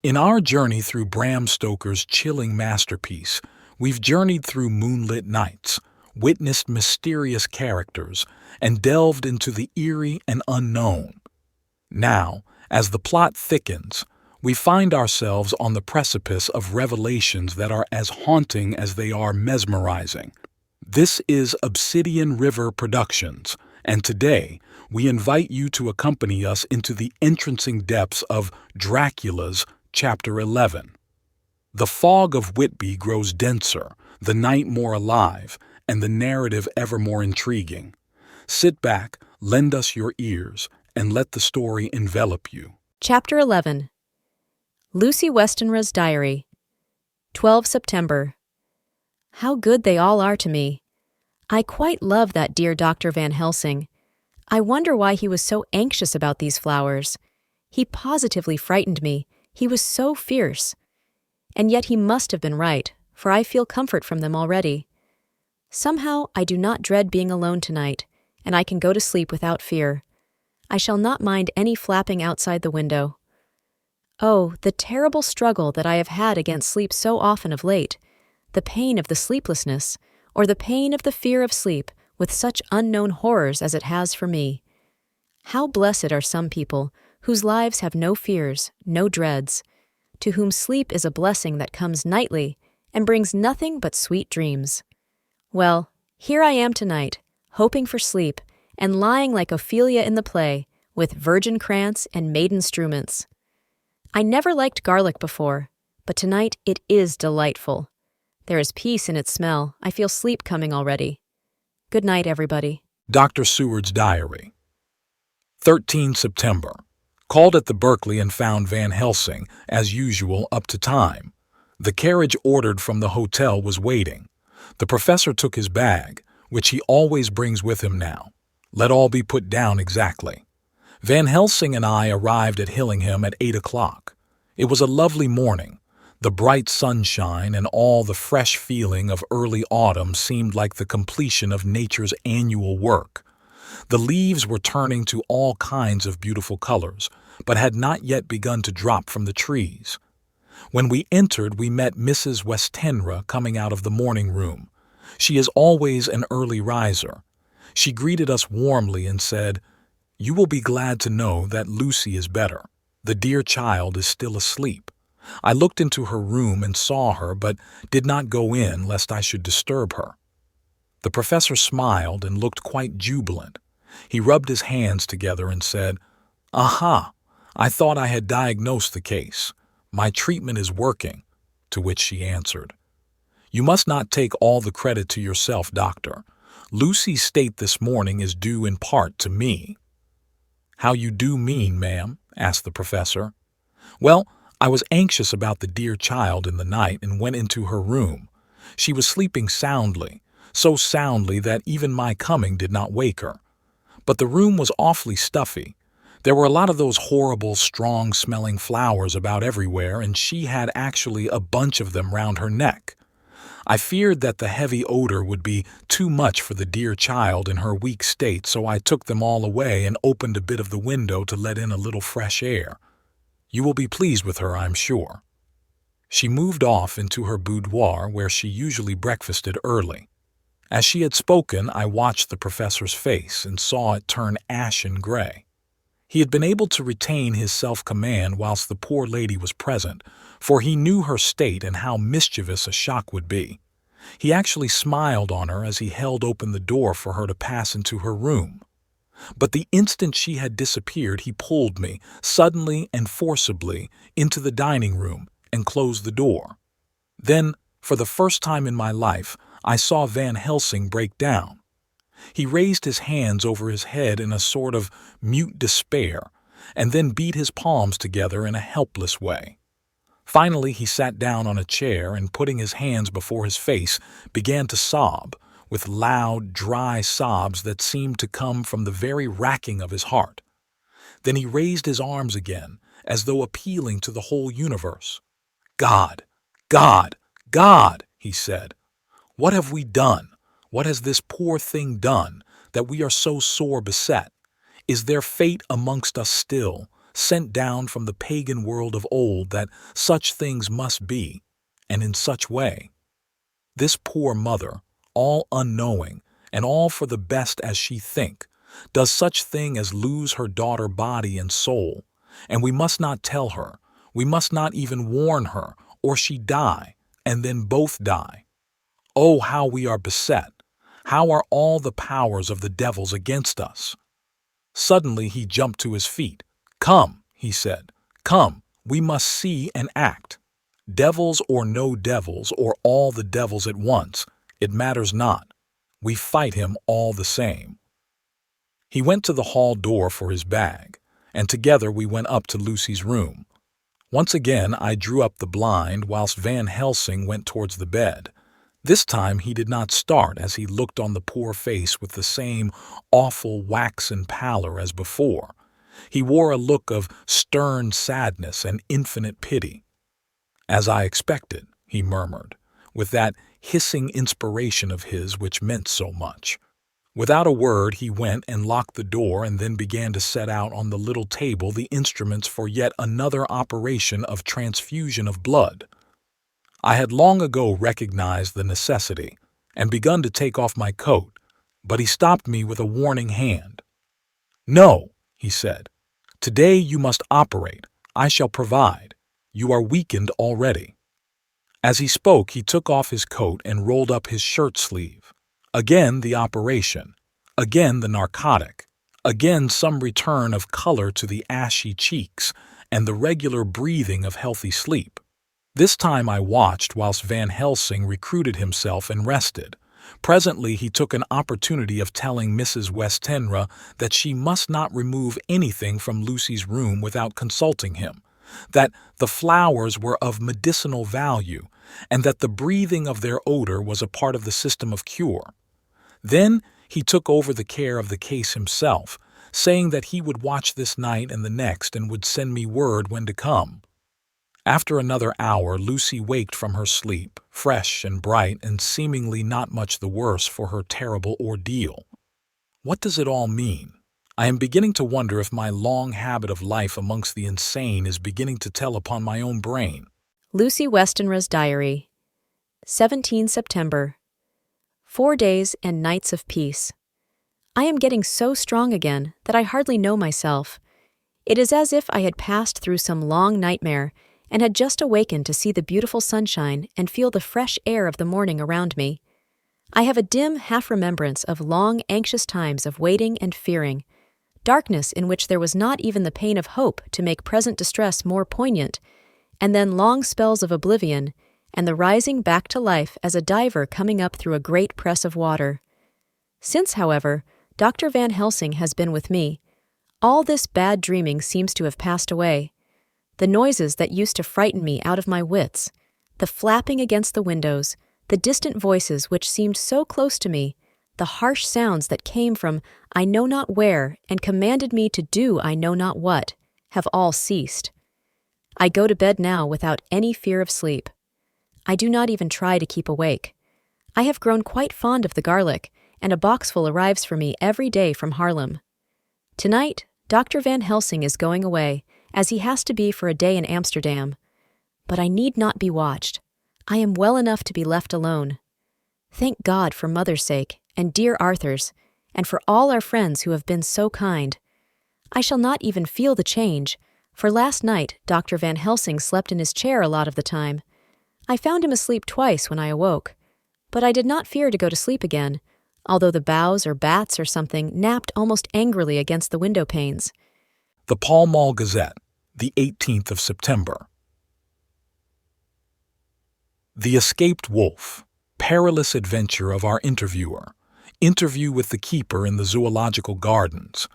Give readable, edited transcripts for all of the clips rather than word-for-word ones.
In our journey through Bram Stoker's chilling masterpiece, we've journeyed through moonlit nights, witnessed mysterious characters, and delved into the eerie and unknown. Now, as the plot thickens, we find ourselves on the precipice of revelations that are as haunting as they are mesmerizing. This is Obsidian River Productions, and today we invite you to accompany us into the entrancing depths of Dracula's Chapter 11. The fog of Whitby grows denser, the night more alive, and the narrative ever more intriguing. Sit back, lend us your ears, and let the story envelop you. Chapter 11. Lucy Westenra's Diary. 12 September. How good they all are to me. I quite love that dear Dr. Van Helsing. I wonder why he was so anxious about these flowers. He positively frightened me. He was so fierce. And yet he must have been right, for I feel comfort from them already. Somehow I do not dread being alone tonight, and I can go to sleep without fear. I shall not mind any flapping outside the window. Oh, the terrible struggle that I have had against sleep so often of late, the pain of the sleeplessness, or the pain of the fear of sleep with such unknown horrors as it has for me. How blessed are some people whose lives have no fears, no dreads, to whom sleep is a blessing that comes nightly and brings nothing but sweet dreams. Well, here I am tonight, hoping for sleep, and lying like Ophelia in the play, with virgin krantz and maiden struments. I never liked garlic before, but tonight it is delightful. There is peace in its smell. I feel sleep coming already. Good night, everybody. Dr. Seward's Diary. 13 September. Called at the Berkeley and found Van Helsing, as usual, up to time. The carriage ordered from the hotel was waiting. The professor took his bag, which he always brings with him now. Let all be put down exactly. Van Helsing and I arrived at Hillingham at 8 o'clock. It was a lovely morning. The bright sunshine and all the fresh feeling of early autumn seemed like the completion of nature's annual work. The leaves were turning to all kinds of beautiful colors, but had not yet begun to drop from the trees. When we entered, we met Mrs. Westenra coming out of the morning room. She is always an early riser. She greeted us warmly and said, "You will be glad to know that Lucy is better. The dear child is still asleep." I looked into her room and saw her, but did not go in lest I should disturb her. The professor smiled and looked quite jubilant. He rubbed his hands together and said, "Aha! I thought I had diagnosed the case. My treatment is working," to which she answered, "You must not take all the credit to yourself, doctor. Lucy's state this morning is due in part to me." "How you do mean, ma'am?" asked the professor. "Well, I was anxious about the dear child in the night and went into her room. She was sleeping soundly, so soundly that even my coming did not wake her. But the room was awfully stuffy. There were a lot of those horrible, strong-smelling flowers about everywhere, and she had actually a bunch of them round her neck. I feared that the heavy odor would be too much for the dear child in her weak state, so I took them all away and opened a bit of the window to let in a little fresh air. You will be pleased with her, I'm sure." She moved off into her boudoir where she usually breakfasted early. As she had spoken, I watched the professor's face and saw it turn ashen gray. He had been able to retain his self-command whilst the poor lady was present, for he knew her state and how mischievous a shock would be. He actually smiled on her as he held open the door for her to pass into her room. But the instant she had disappeared, he pulled me, suddenly and forcibly, into the dining room and closed the door. Then, for the first time in my life, I saw Van Helsing break down. He raised his hands over his head in a sort of mute despair, and then beat his palms together in a helpless way. Finally, he sat down on a chair and, putting his hands before his face, began to sob, with loud, dry sobs that seemed to come from the very racking of his heart. Then he raised his arms again, as though appealing to the whole universe. "God, God, God," he said, "what have we done? What has this poor thing done, that we are so sore beset? Is there fate amongst us still, sent down from the pagan world of old that such things must be, and in such way. This poor mother, all unknowing, and all for the best as she think, does such thing as lose her daughter body and soul, and we must not tell her, we must not even warn her, or she die, and then both die. Oh, how we are beset! How are all the powers of the devils against us? Suddenly he jumped to his feet. "Come," he said, "come, we must see and act. Devils or no devils, or all the devils at once, it matters not. We fight him all the same." He went to the hall door for his bag, and together we went up to Lucy's room. Once again I drew up the blind whilst Van Helsing went towards the bed. This time he did not start as he looked on the poor face with the same awful waxen pallor as before. He wore a look of stern sadness and infinite pity. "As I expected," he murmured, with that hissing inspiration of his which meant so much. Without a word he went and locked the door and then began to set out on the little table the instruments for yet another operation of transfusion of blood. I had long ago recognized the necessity and begun to take off my coat, but he stopped me with a warning hand. "No," he said. "Today you must operate. I shall provide. You are weakened already." As he spoke, he took off his coat and rolled up his shirt sleeve. Again the operation. Again the narcotic. Again some return of color to the ashy cheeks and the regular breathing of healthy sleep. This time I watched whilst Van Helsing recruited himself and rested. Presently he took an opportunity of telling Mrs. Westenra that she must not remove anything from Lucy's room without consulting him, that the flowers were of medicinal value, and that the breathing of their odor was a part of the system of cure. Then he took over the care of the case himself, saying that he would watch this night and the next and would send me word when to come. After another hour, Lucy waked from her sleep, fresh and bright and seemingly not much the worse for her terrible ordeal. What does it all mean? I am beginning to wonder if my long habit of life amongst the insane is beginning to tell upon my own brain. Lucy Westenra's Diary, 17 September. 4 days and nights of peace. I am getting so strong again that I hardly know myself. It is as if I had passed through some long nightmare and had just awakened to see the beautiful sunshine and feel the fresh air of the morning around me. I have a dim half-remembrance of long, anxious times of waiting and fearing, darkness in which there was not even the pain of hope to make present distress more poignant, and then long spells of oblivion, and the rising back to life as a diver coming up through a great press of water. Since, however, Dr. Van Helsing has been with me, all this bad dreaming seems to have passed away. The noises that used to frighten me out of my wits, the flapping against the windows, the distant voices which seemed so close to me, the harsh sounds that came from I know not where and commanded me to do I know not what, have all ceased. I go to bed now without any fear of sleep. I do not even try to keep awake. I have grown quite fond of the garlic, and a boxful arrives for me every day from Haarlem. Tonight, Dr. Van Helsing is going away, as he has to be for a day in Amsterdam. But I need not be watched. I am well enough to be left alone. Thank God for Mother's sake, and dear Arthur's, and for all our friends who have been so kind. I shall not even feel the change, for last night Dr. Van Helsing slept in his chair a lot of the time. I found him asleep twice when I awoke, but I did not fear to go to sleep again, although the boughs or bats or something napped almost angrily against the window panes. The Pall Mall Gazette, the 18th of September. The Escaped Wolf. Perilous adventure of our interviewer. Interview with the keeper in the zoological gardens.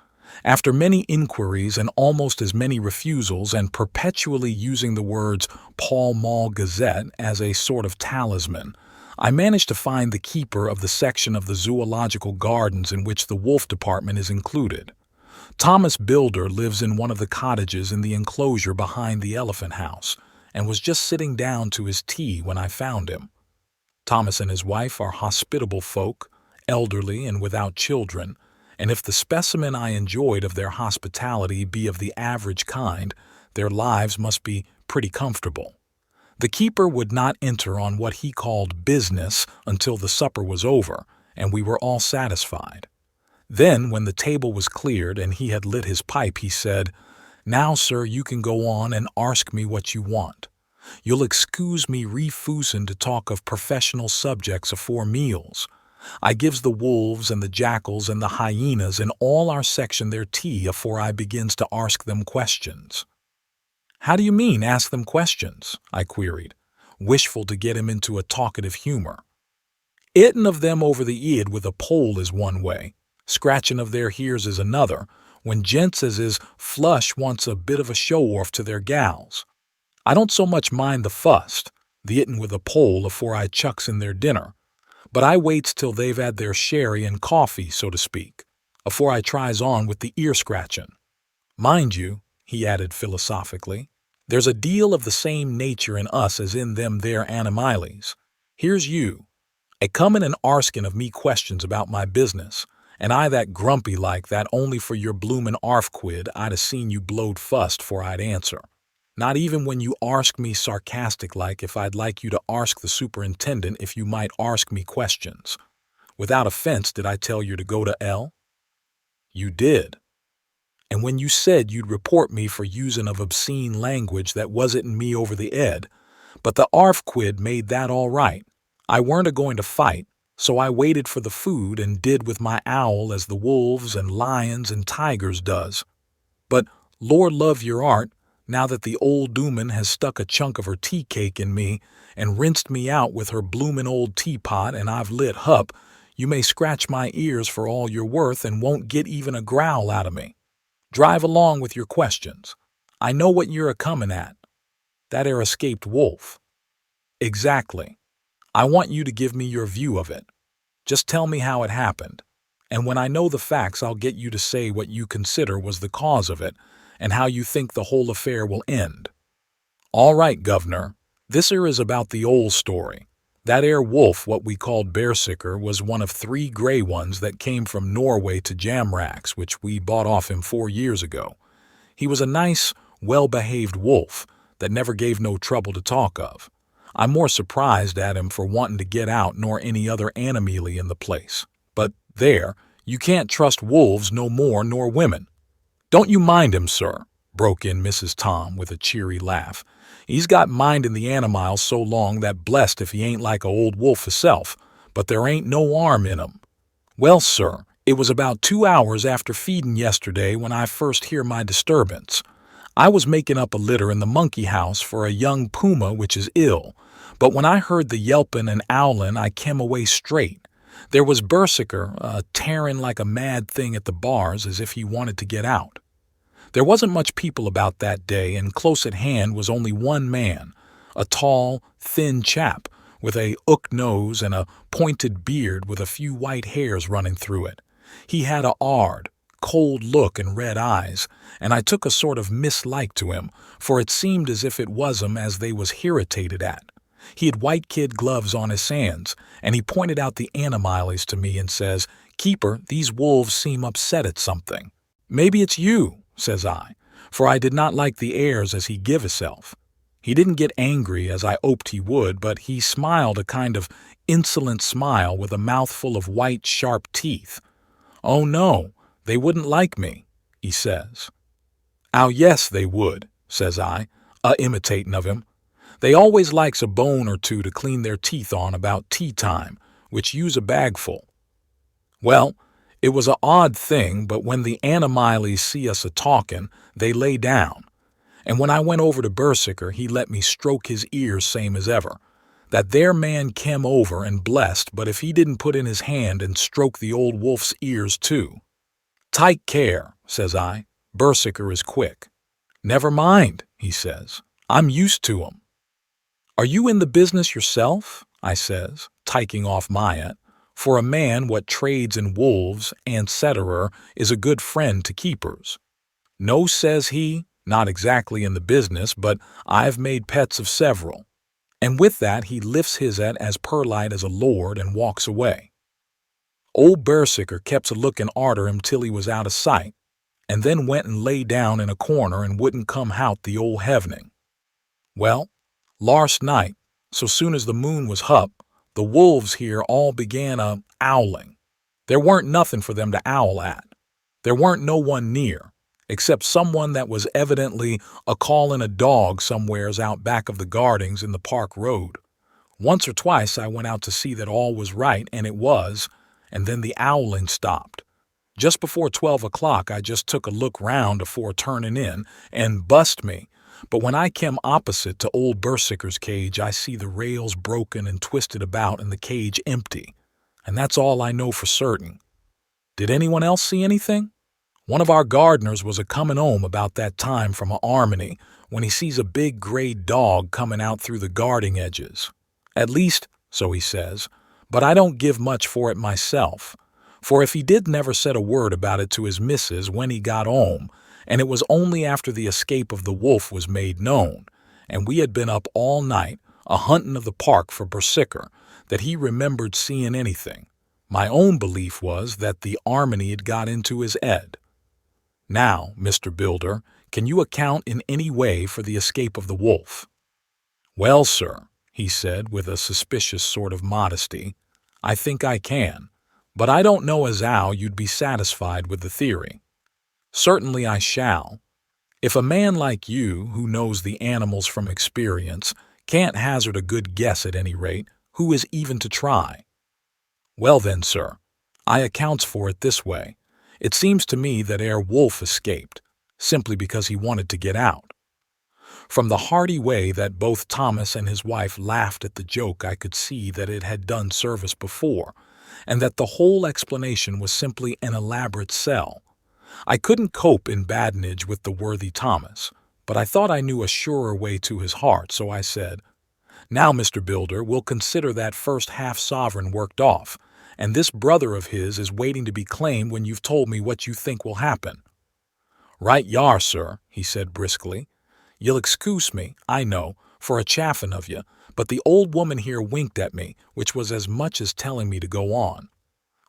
After many inquiries and almost as many refusals and perpetually using the words Pall Mall Gazette as a sort of talisman, I managed to find the keeper of the section of the zoological gardens in which the wolf department is included. Thomas Builder lives in one of the cottages in the enclosure behind the elephant house and was just sitting down to his tea when I found him. Thomas and his wife are hospitable folk, elderly and without children, and if the specimen I enjoyed of their hospitality be of the average kind, their lives must be pretty comfortable. The keeper would not enter on what he called business until the supper was over, and we were all satisfied. Then, when the table was cleared and he had lit his pipe, he said, "Now, sir, you can go on and arsk me what you want. You'll excuse me refusin' to talk of professional subjects afore meals. I gives the wolves and the jackals and the hyenas in all our section their tea afore I begins to arsk them questions." "How do you mean, ask them questions?" I queried, wishful to get him into a talkative humor. "Ittin' of them over the ead with a pole is one way, scratchin' of their hears is another, when gents as is flush wants a bit of a show-off to their gals. I don't so much mind the fust, the ittin' with a pole afore I chucks in their dinner, but I waits till they've had their sherry and coffee, so to speak, afore I tries on with the ear-scratchin'. Mind you," he added philosophically, "there's a deal of the same nature in us as in them there animyles. Here's you, a-comin' and arskin' of me questions about my business, and I that grumpy like that only for your bloomin' arf-quid I'd a-seen you blowed fust 'fore I'd answer. Not even when you arsk me sarcastic like if I'd like you to arsk the superintendent if you might arsk me questions. Without offense, did I tell you to go to L? You did. And when you said you'd report me for usin' of obscene language that wasn't in me over the ed, but the arf-quid made that all right. I weren't a-going to fight, so I waited for the food and did with my owl as the wolves and lions and tigers does. But, Lord love your art, now that the old dooman has stuck a chunk of her tea-cake in me and rinsed me out with her bloomin' old teapot and I've lit hup, you may scratch my ears for all you're worth and won't get even a growl out of me. Drive along with your questions. I know what you're a-comin' at. That 'ere escaped wolf." "Exactly. I want you to give me your view of it. Just tell me how it happened, and when I know the facts I'll get you to say what you consider was the cause of it, and how you think the whole affair will end." "All right, Governor. This 'ere is about the old story. That 'ere wolf what we called Bearsicker was one of 3 gray ones that came from Norway to Jamrach's, which we bought off him 4 years ago. He was a nice, well-behaved wolf that never gave no trouble to talk of. I'm more surprised at him for wanting to get out nor any other animaly in the place. But there, you can't trust wolves no more nor women." "Don't you mind him, sir," broke in Mrs. Tom with a cheery laugh. "He's got mindin' the animals so long that blessed if he ain't like a old wolf hisself, but there ain't no 'arm in him. Well, sir, it was about 2 hours after feedin' yesterday when I first hear my disturbance. I was making up a litter in the monkey house for a young puma which is ill, but when I heard the yelpin' and owlin' I kem away straight. There was Bearsicker tearing like a mad thing at the bars as if he wanted to get out. There wasn't much people about that day, and close at hand was only one man, a tall, thin chap with a hook nose and a pointed beard with a few white hairs running through it. He had a 'ard, cold look and red eyes, and I took a sort of mislike to him, for it seemed as if it was him as they was hirritated at. He had white kid gloves on his hands, and he pointed out the animyles to me and says, 'Keeper, these wolves seem upset at something.' 'Maybe it's you,' says I, for I did not like the airs as he give hisself. He didn't get angry as I 'oped he would, but he smiled a kind of insolent smile with a mouthful of white, sharp teeth. 'Oh no, they wouldn't like me,' he says. 'Ow yes, they would,' says I, imitatin' of him. 'They always likes a bone or two to clean their teeth on about tea time, which use a bagful.' Well, it was a odd thing, but when the animyles see us a-talkin', they lay down, and when I went over to Bearsicker he let me stroke his ears same as ever. That there man kem over and blessed, but if he didn't put in his hand and stroke the old wolf's ears too. 'Take care,' says I, 'Bearsicker is quick.' 'Never mind,' he says, 'I'm used to 'em.' 'Are you in the business yourself?' I says, taking off my hat, for a man what trades in wolves, and cetera, is a good friend to keepers. 'No,' says he, 'not exactly in the business, but I've made pets of several.' And with that he lifts his hat as perlite as a lord and walks away. Old Berserker kept a looking arter him till he was out of sight, and then went and lay down in a corner and wouldn't come hout the old hevening. Well, last night, so soon as the moon was hup, the wolves here all began owling. There weren't nothing for them to owl at. There weren't no one near, except someone that was evidently a-calling a dog somewheres out back of the gardings in the park road. Once or twice I went out to see that all was right, and it was, and then the owling stopped. Just before 12 o'clock I just took a look round afore turning in, and bust me, but when I kem opposite to old Berserker's cage I see the rails broken and twisted about and the cage empty, and that's all I know for certain. Did anyone else see anything? One of our gardeners was a-comin' home about that time from a Armony when he sees a big gray dog comin' out through the guarding edges. At least, so he says, but I don't give much for it myself, for if he did never said a word about it to his missus when he got home, and it was only after the escape of the wolf was made known, and we had been up all night a-huntin' of the park for Berserker, that he remembered seeing anything. My own belief was that the Armony had got into his head. Now, Mr. Builder, can you account in any way for the escape of the wolf? Well, sir, he said with a suspicious sort of modesty, I think I can, but I don't know as how you'd be satisfied with the theory. Certainly I shall. If a man like you, who knows the animals from experience, can't hazard a good guess at any rate, who is even to try? Well then, sir, I accounts for it this way. It seems to me that wolf escaped, simply because he wanted to get out. From the hearty way that both Thomas and his wife laughed at the joke I could see that it had done service before, and that the whole explanation was simply an elaborate sell. I couldn't cope in badinage with the worthy Thomas, but I thought I knew a surer way to his heart, so I said, Now, Mr. Builder, we'll consider that first half-sovereign worked off, and this brother of his is waiting to be claimed when you've told me what you think will happen. Right y'are, sir, he said briskly. You'll excuse me, I know, for a chaffin' of you, but the old woman here winked at me, which was as much as telling me to go on.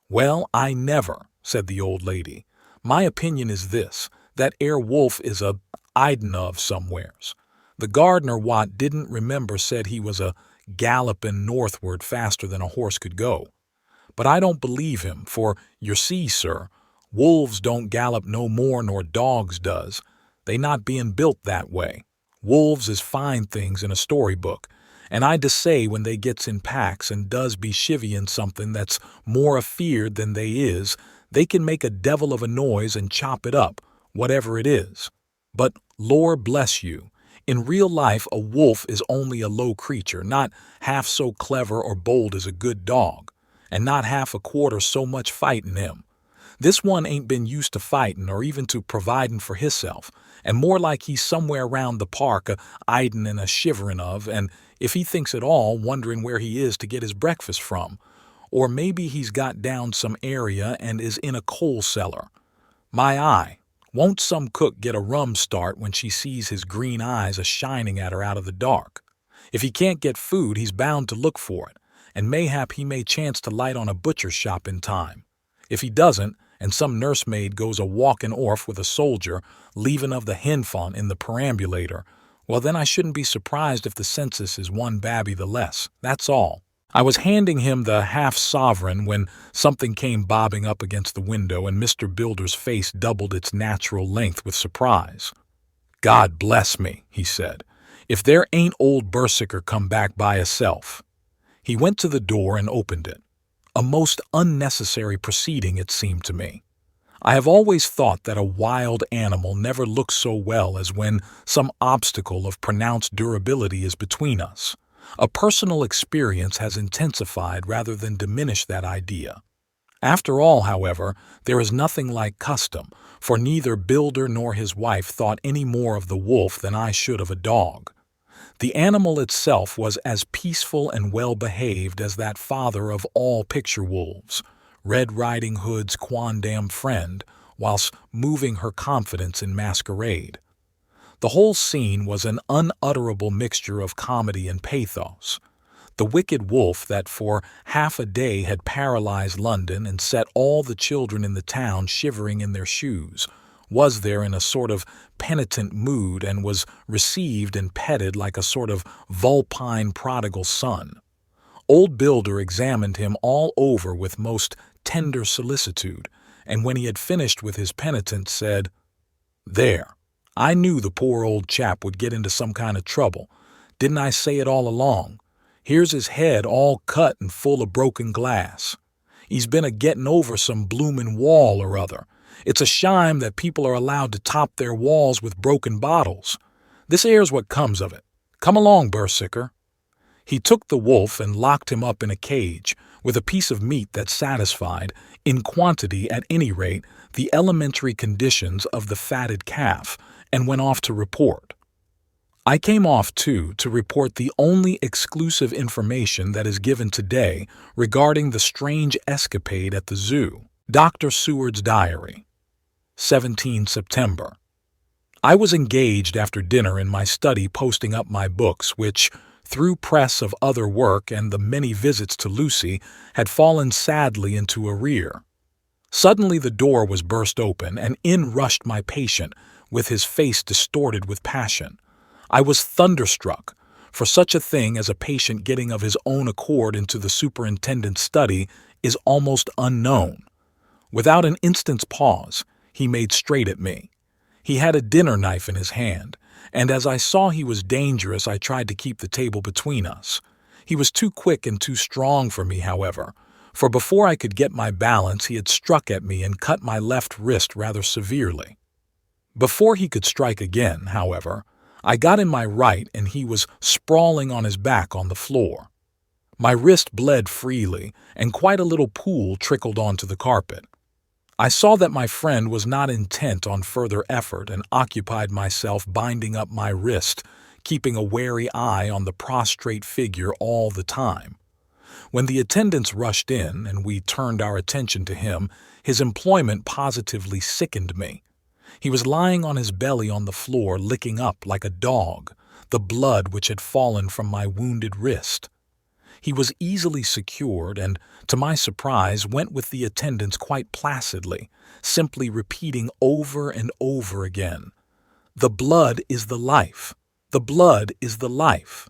Well, I never, said the old lady. My opinion is this, that wolf is a-idin' of somewheres. The gardener what didn't remember said he was gallopin' northward faster than a horse could go. But I don't believe him, for, you see, sir, wolves don't gallop no more nor dogs does. They not bein' built that way. Wolves is fine things in a storybook, and I dessay when they gets in packs and does be chivvyin' something that's more afeard than they is, they can make a devil of a noise and chop it up, whatever it is. But, Lord bless you, in real life a wolf is only a low creature, not half so clever or bold as a good dog, and not half a quarter so much fightin' him. This one ain't been used to fightin' or even to providin' for hisself, and more like he's somewhere round the park a-idin' and a-shiverin' of, and if he thinks at all, wonderin' where he is to get his breakfast from, or maybe he's got down some area and is in a coal cellar. My eye, won't some cook get a rum start when she sees his green eyes a-shining at her out of the dark? If he can't get food, he's bound to look for it, and mayhap he may chance to light on a butcher's shop in time. If he doesn't, and some nursemaid goes a-walkin' orf with a soldier, leavin' of the hinfant in the perambulator, well then I shouldn't be surprised if the census is one babby the less, that's all. I was handing him the half-sovereign when something came bobbing up against the window and Mr. Builder's face doubled its natural length with surprise. God bless me, he said, if there ain't old Berserker come back by hisself. He went to the door and opened it. A most unnecessary proceeding, it seemed to me. I have always thought that a wild animal never looks so well as when some obstacle of pronounced durability is between us. A personal experience has intensified rather than diminished that idea. After all, however, there is nothing like custom, for neither Builder nor his wife thought any more of the wolf than I should of a dog. The animal itself was as peaceful and well-behaved as that father of all picture wolves, Red Riding Hood's quondam friend, whilst moving her confidence in masquerade. The whole scene was an unutterable mixture of comedy and pathos. The wicked wolf that for half a day had paralyzed London and set all the children in the town shivering in their shoes, was there in a sort of penitent mood and was received and petted like a sort of vulpine prodigal son. Old Builder examined him all over with most tender solicitude, and when he had finished with his penitence said, "There, I knew the poor old chap would get into some kind of trouble. Didn't I say it all along? Here's his head all cut and full of broken glass. He's been a-getting over some bloomin' wall or other. It's a shime that people are allowed to top their walls with broken bottles. This here's what comes of it. Come along, Berserker." He took the wolf and locked him up in a cage, with a piece of meat that satisfied, in quantity at any rate, the elementary conditions of the fatted calf, and went off to report. I came off, too, to report the only exclusive information that is given today regarding the strange escapade at the zoo. Dr. Seward's Diary, 17 September. I was engaged after dinner in my study posting up my books, which, through press of other work and the many visits to Lucy, had fallen sadly into arrear. Suddenly the door was burst open, and in rushed my patient, with his face distorted with passion. I was thunderstruck, for such a thing as a patient getting of his own accord into the superintendent's study is almost unknown. Without an instant's pause, he made straight at me. He had a dinner knife in his hand, and as I saw he was dangerous, I tried to keep the table between us. He was too quick and too strong for me, however, for before I could get my balance, he had struck at me and cut my left wrist rather severely. Before he could strike again, however, I got in my right and he was sprawling on his back on the floor. My wrist bled freely, and quite a little pool trickled onto the carpet. I saw that my friend was not intent on further effort and occupied myself binding up my wrist, keeping a wary eye on the prostrate figure all the time. When the attendants rushed in and we turned our attention to him, his employment positively sickened me. He was lying on his belly on the floor, licking up like a dog the blood which had fallen from my wounded wrist. He was easily secured and, to my surprise, went with the attendants quite placidly, simply repeating over and over again, "The blood is the life. The blood is the life."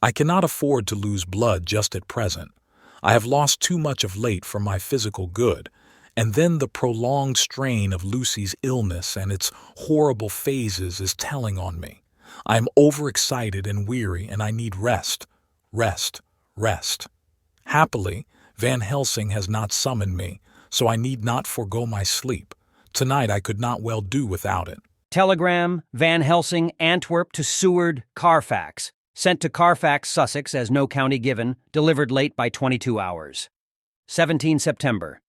I cannot afford to lose blood just at present. I have lost too much of late for my physical good, and then the prolonged strain of Lucy's illness and its horrible phases is telling on me. I am overexcited and weary, and I need rest, rest, rest. Happily, Van Helsing has not summoned me, so I need not forego my sleep. Tonight I could not well do without it. Telegram, Van Helsing, Antwerp to Seward, Carfax. Sent to Carfax, Sussex, as no county given, delivered late by 22 hours. 17 September.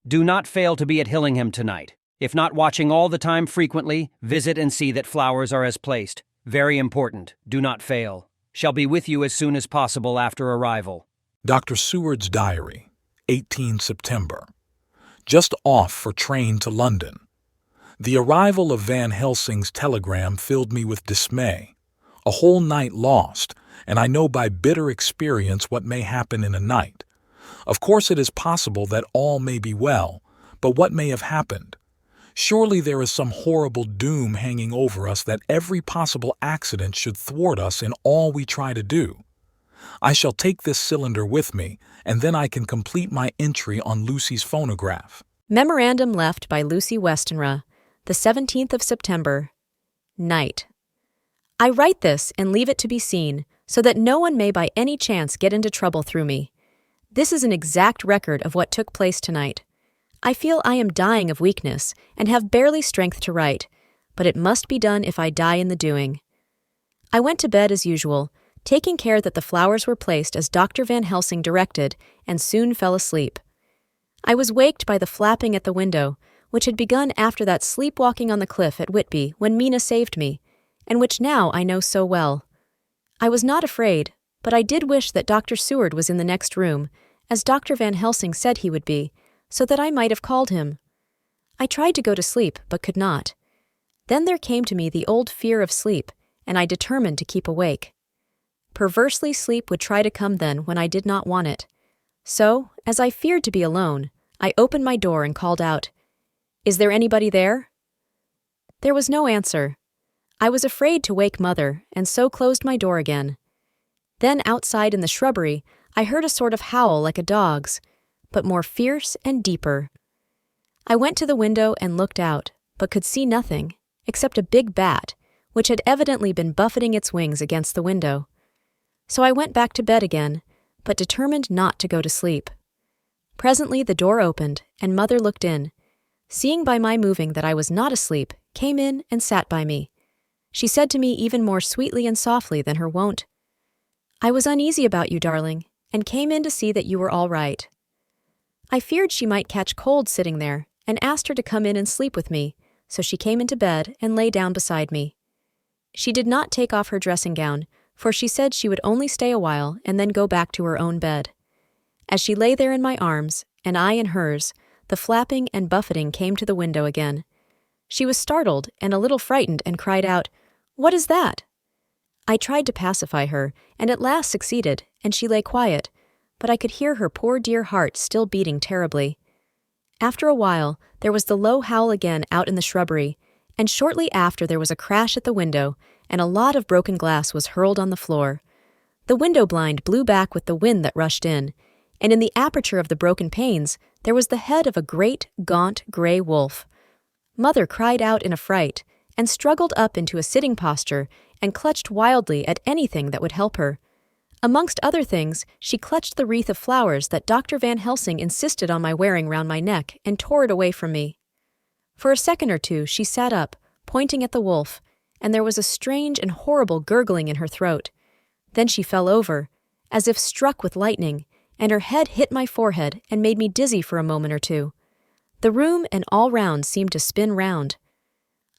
Do not fail to be at Hillingham tonight. If not watching all the time frequently, visit and see that flowers are as placed. Very important. Do not fail. Shall be with you as soon as possible after arrival. Dr. Seward's Diary, 18 September. Just off for train to London. The arrival of Van Helsing's telegram filled me with dismay. A whole night lost, and I know by bitter experience what may happen in a night. Of course it is possible that all may be well, but what may have happened? Surely there is some horrible doom hanging over us that every possible accident should thwart us in all we try to do. I shall take this cylinder with me, and then I can complete my entry on Lucy's phonograph. Memorandum left by Lucy Westenra, the 17th of September. Night. I write this and leave it to be seen, so that no one may by any chance get into trouble through me. This is an exact record of what took place tonight. I feel I am dying of weakness and have barely strength to write, but it must be done if I die in the doing. I went to bed as usual, taking care that the flowers were placed as Dr. Van Helsing directed, and soon fell asleep. I was waked by the flapping at the window, which had begun after that sleepwalking on the cliff at Whitby when Mina saved me, and which now I know so well. I was not afraid, but I did wish that Dr. Seward was in the next room, as Dr. Van Helsing said he would be, so that I might have called him. I tried to go to sleep, but could not. Then there came to me the old fear of sleep, and I determined to keep awake. Perversely, sleep would try to come then when I did not want it. So, as I feared to be alone, I opened my door and called out, "Is there anybody there?" There was no answer. I was afraid to wake Mother, and so closed my door again. Then outside in the shrubbery, I heard a sort of howl like a dog's, but more fierce and deeper. I went to the window and looked out, but could see nothing, except a big bat, which had evidently been buffeting its wings against the window. So I went back to bed again, but determined not to go to sleep. Presently the door opened, and Mother looked in. Seeing by my moving that I was not asleep, came in and sat by me. She said to me even more sweetly and softly than her wont, "I was uneasy about you, darling, and came in to see that you were all right." I feared she might catch cold sitting there, and asked her to come in and sleep with me, so she came into bed and lay down beside me. She did not take off her dressing gown, for she said she would only stay a while and then go back to her own bed. As she lay there in my arms, and I in hers, the flapping and buffeting came to the window again. She was startled and a little frightened and cried out, "What is that?" I tried to pacify her, and at last succeeded, and she lay quiet, but I could hear her poor dear heart still beating terribly. After a while, there was the low howl again out in the shrubbery, and shortly after there was a crash at the window, and a lot of broken glass was hurled on the floor. The window blind blew back with the wind that rushed in, and in the aperture of the broken panes there was the head of a great, gaunt, grey wolf. Mother cried out in a fright, and struggled up into a sitting posture, and clutched wildly at anything that would help her. Amongst other things, she clutched the wreath of flowers that Dr. Van Helsing insisted on my wearing round my neck, and tore it away from me. For a second or two she sat up, pointing at the wolf, and there was a strange and horrible gurgling in her throat. Then she fell over, as if struck with lightning, and her head hit my forehead and made me dizzy for a moment or two. The room and all round seemed to spin round.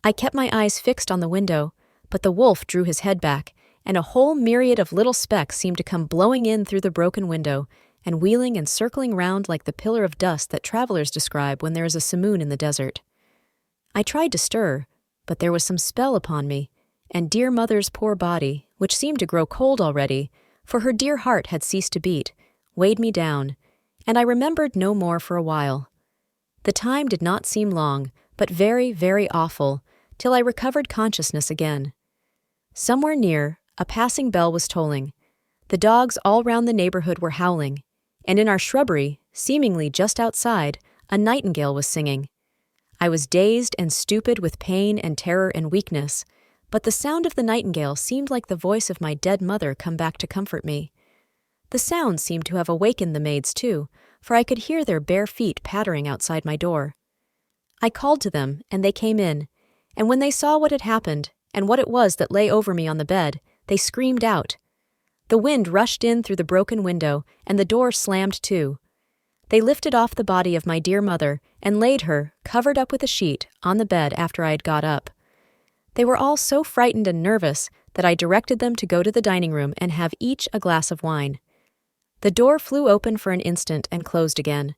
I kept my eyes fixed on the window, but the wolf drew his head back, and a whole myriad of little specks seemed to come blowing in through the broken window, and wheeling and circling round like the pillar of dust that travelers describe when there is a simoon in the desert. I tried to stir, but there was some spell upon me, and dear Mother's poor body, which seemed to grow cold already, for her dear heart had ceased to beat, weighed me down, and I remembered no more for a while. The time did not seem long, but very, very awful, till I recovered consciousness again. Somewhere near, a passing bell was tolling. The dogs all round the neighborhood were howling, and in our shrubbery, seemingly just outside, a nightingale was singing. I was dazed and stupid with pain and terror and weakness, but the sound of the nightingale seemed like the voice of my dead mother come back to comfort me. The sound seemed to have awakened the maids too, for I could hear their bare feet pattering outside my door. I called to them, and they came in, and when they saw what had happened, and what it was that lay over me on the bed, they screamed out. The wind rushed in through the broken window, and the door slammed to. They lifted off the body of my dear mother, and laid her, covered up with a sheet, on the bed after I had got up. They were all so frightened and nervous that I directed them to go to the dining room and have each a glass of wine. The door flew open for an instant and closed again.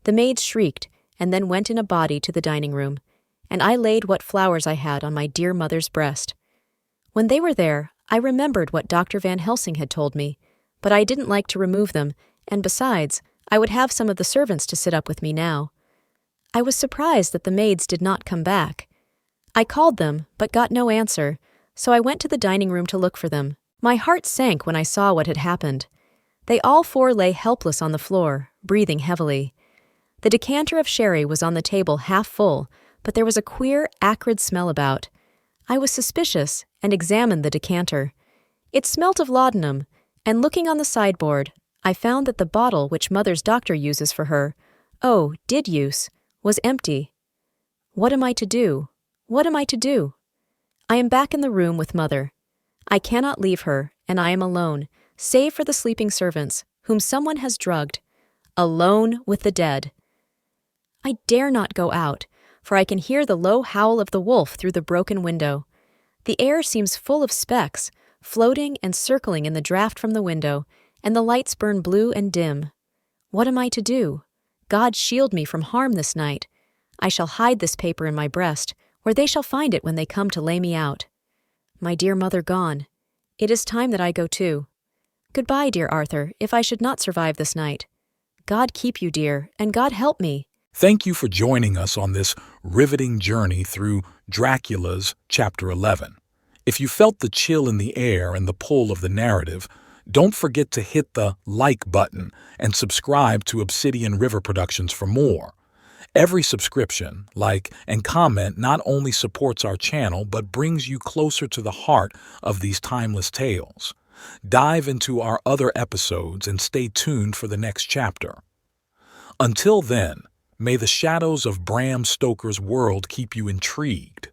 The maids shrieked, and then went in a body to the dining room, and I laid what flowers I had on my dear mother's breast. When they were there, I remembered what Dr. Van Helsing had told me, but I didn't like to remove them, and besides, I would have some of the servants to sit up with me now. I was surprised that the maids did not come back. I called them, but got no answer, so I went to the dining room to look for them. My heart sank when I saw what had happened. They all four lay helpless on the floor, breathing heavily. The decanter of sherry was on the table half full, but there was a queer, acrid smell about. I was suspicious, and examined the decanter. It smelt of laudanum, and looking on the sideboard, I found that the bottle which Mother's doctor uses for her, did use, was empty. What am I to do? What am I to do? I am back in the room with Mother. I cannot leave her, and I am alone, save for the sleeping servants, whom someone has drugged. Alone with the dead. I dare not go out, for I can hear the low howl of the wolf through the broken window. The air seems full of specks, floating and circling in the draught from the window, and the lights burn blue and dim. What am I to do? God shield me from harm this night. I shall hide this paper in my breast, where they shall find it when they come to lay me out. My dear mother gone, It is time that I go too. Goodbye, dear Arthur, if I should not survive this night. God keep you, dear, and God help me. Thank you for joining us on this riveting journey through Dracula's Chapter 11. If you felt the chill in the air and the pull of the narrative, don't forget to hit the like button and subscribe to Obsidian River Productions for more. Every subscription, like, and comment not only supports our channel but brings you closer to the heart of these timeless tales. Dive into our other episodes and stay tuned for the next chapter. Until then, may the shadows of Bram Stoker's world keep you intrigued.